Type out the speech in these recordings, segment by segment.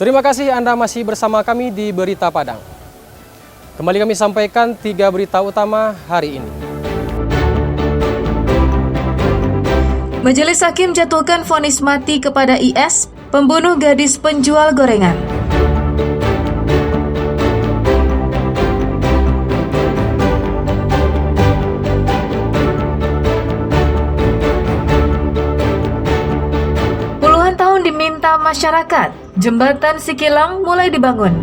Terima kasih Anda masih bersama kami di Berita Padang. Kembali kami sampaikan 3 berita utama hari ini. Majelis Hakim jatuhkan vonis mati kepada IS, pembunuh gadis penjual gorengan. Puluhan tahun diminta masyarakat, jembatan Sikilang mulai dibangun.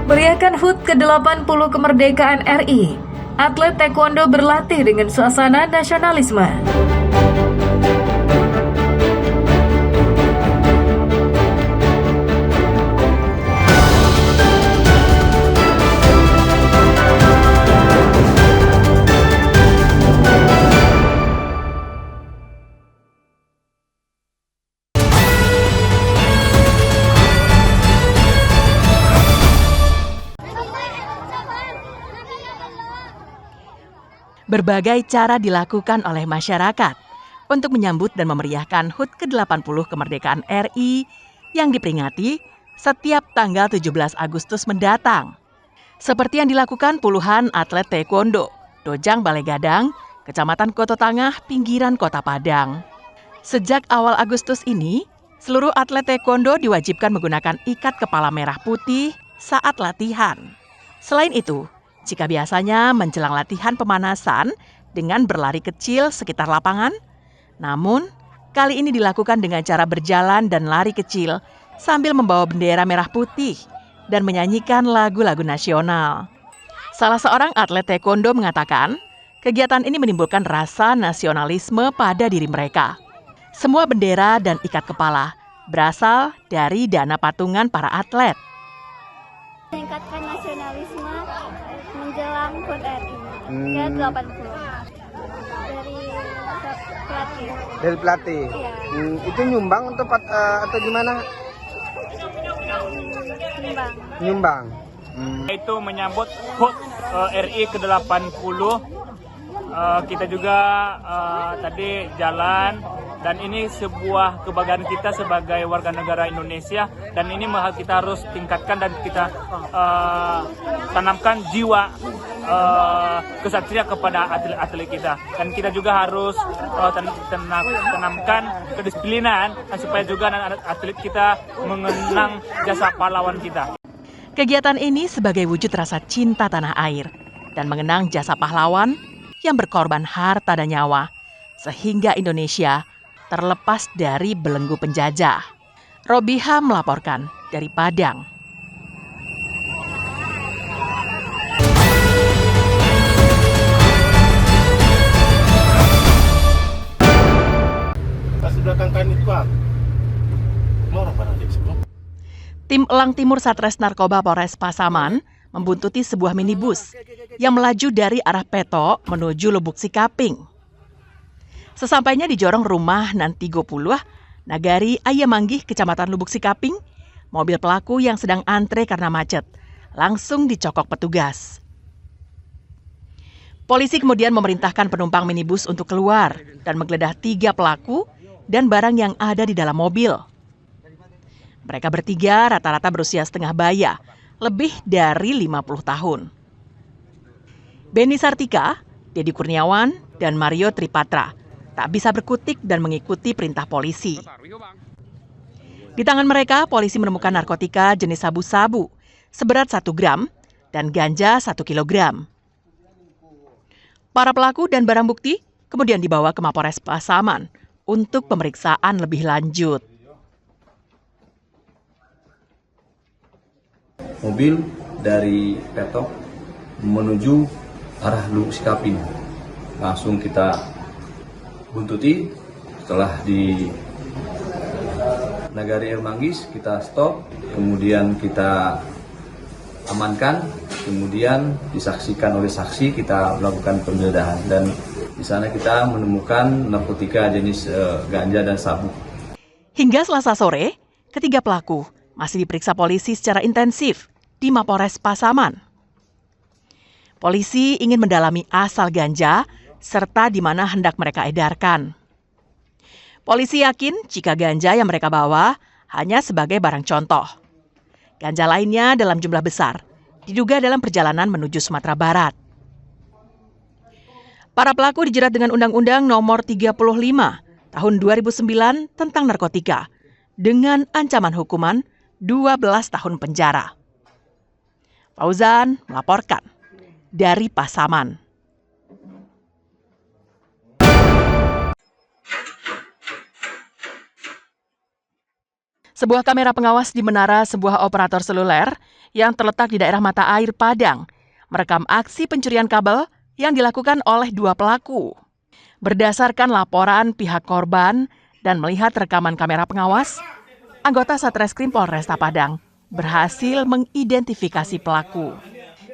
Meriahkan HUT ke-80 kemerdekaan RI, atlet taekwondo berlatih dengan suasana nasionalisme. Berbagai cara dilakukan oleh masyarakat untuk menyambut dan memeriahkan HUT ke-80 kemerdekaan RI yang diperingati setiap tanggal 17 Agustus mendatang. Seperti yang dilakukan puluhan atlet taekwondo, Dojang Balai Gadang, Kecamatan Koto Tangah, pinggiran Kota Padang. Sejak awal Agustus ini, seluruh atlet taekwondo diwajibkan menggunakan ikat kepala merah putih saat latihan. Selain itu, jika biasanya menjelang latihan pemanasan dengan berlari kecil sekitar lapangan, namun kali ini dilakukan dengan cara berjalan dan lari kecil sambil membawa bendera merah putih dan menyanyikan lagu-lagu nasional. Salah seorang atlet taekwondo mengatakan, kegiatan ini menimbulkan rasa nasionalisme pada diri mereka. Semua bendera dan ikat kepala berasal dari dana patungan para atlet. Meningkatkan nasionalisme menjelang HUT RI ke-80 dari pelatih. Dari pelatih? Iya. Itu nyumbang untuk atau gimana? Nyumbang. Itu menyambut HUT RI ke-80. Kita juga tadi jalan, dan ini sebuah kebanggaan kita sebagai warga negara Indonesia, dan ini kita harus tingkatkan dan kita tanamkan jiwa kesatria kepada atlet-atlet kita, dan kita juga harus tanamkan kedisiplinan supaya juga atlet kita mengenang jasa pahlawan kita. Kegiatan ini sebagai wujud rasa cinta tanah air dan mengenang jasa pahlawan yang berkorban harta dan nyawa sehingga Indonesia terlepas dari belenggu penjajah. Robiha melaporkan dari Padang. Tim Elang Timur Satres Narkoba Polres Pasaman membuntuti sebuah minibus yang melaju dari arah Peto menuju Lubuk Sikaping. Sesampainya di jorong rumah Nantigo Puluh, Nagari Ayamanggih, Kecamatan Lubuk Sikaping, mobil pelaku yang sedang antre karena macet langsung dicokok petugas. Polisi kemudian memerintahkan penumpang minibus untuk keluar dan menggeledah 3 pelaku dan barang yang ada di dalam mobil. Mereka bertiga rata-rata berusia setengah baya, lebih dari 50 tahun. Beni Sartika, Dedi Kurniawan, dan Mario Tripatra tak bisa berkutik dan mengikuti perintah polisi. Di tangan mereka, polisi menemukan narkotika jenis sabu-sabu seberat 1 gram dan ganja 1 kilogram. Para pelaku dan barang bukti kemudian dibawa ke Mapores Pasaman untuk pemeriksaan lebih lanjut. Mobil dari Petok menuju arah Lubuk Sikaping. Langsung kita buntuti. Setelah di Nagari Ayamanggih kita stop, kemudian kita amankan, kemudian disaksikan oleh saksi, kita melakukan penggeledahan, dan di sana kita menemukan narkotika jenis ganja dan sabu. Hingga Selasa sore, ketiga pelaku masih diperiksa polisi secara intensif di Mapores Pasaman. Polisi ingin mendalami asal ganja serta di mana hendak mereka edarkan. Polisi yakin jika ganja yang mereka bawa hanya sebagai barang contoh. Ganja lainnya dalam jumlah besar diduga dalam perjalanan menuju Sumatera Barat. Para pelaku dijerat dengan Undang-Undang Nomor 35 Tahun 2009 tentang narkotika dengan ancaman hukuman 12 tahun penjara. Fauzan melaporkan dari Pasaman. Sebuah kamera pengawas di menara sebuah operator seluler yang terletak di daerah Mata Air, Padang, merekam aksi pencurian kabel yang dilakukan oleh dua pelaku. Berdasarkan laporan pihak korban dan melihat rekaman kamera pengawas, anggota Satreskrim Polresta Padang berhasil mengidentifikasi pelaku.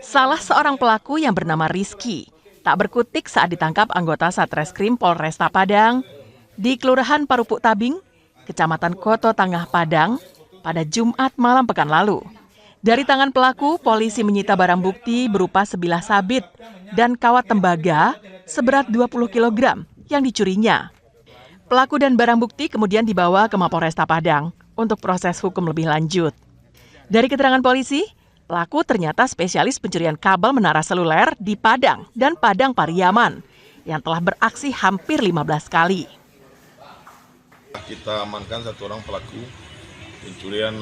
Salah seorang pelaku yang bernama Rizky tak berkutik saat ditangkap anggota Satreskrim Polresta Padang di Kelurahan Parupuk Tabing, Kecamatan Koto Tangah, Padang, pada Jumat malam pekan lalu. Dari tangan pelaku, polisi menyita barang bukti berupa sebilah sabit dan kawat tembaga seberat 20 kg yang dicurinya. Pelaku dan barang bukti kemudian dibawa ke Mapolresta Padang untuk proses hukum lebih lanjut. Dari keterangan polisi, pelaku ternyata spesialis pencurian kabel menara seluler di Padang dan Padang Pariaman yang telah beraksi hampir 15 kali. Kita amankan satu orang pelaku pencurian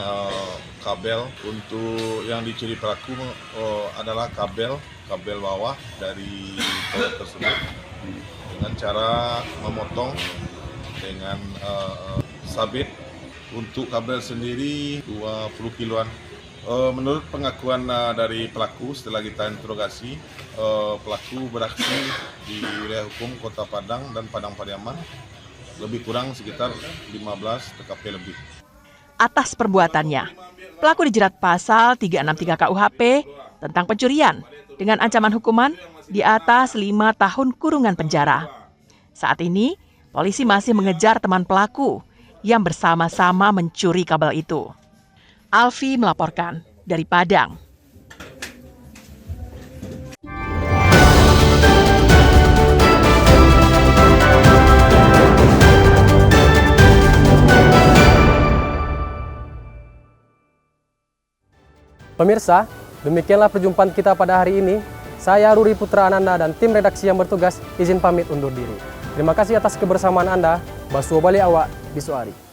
kabel. Untuk yang dicuri pelaku adalah kabel bawah dari toilet tersebut dengan cara memotong dengan sabit. Untuk kabel sendiri 20 kiloan. Menurut pengakuan dari pelaku setelah kita interogasi, pelaku beraksi di wilayah hukum Kota Padang dan Padang Pariaman lebih kurang sekitar 15 TKP lebih. Atas perbuatannya, pelaku dijerat pasal 363 KUHP tentang pencurian dengan ancaman hukuman di atas 5 tahun kurungan penjara. Saat ini, polisi masih mengejar teman pelaku yang bersama-sama mencuri kabel itu. Alfi melaporkan dari Padang. Pemirsa, demikianlah perjumpaan kita pada hari ini. Saya Ruri Putra Ananda dan tim redaksi yang bertugas izin pamit undur diri. Terima kasih atas kebersamaan Anda. Basuh balik awak, bisu ari.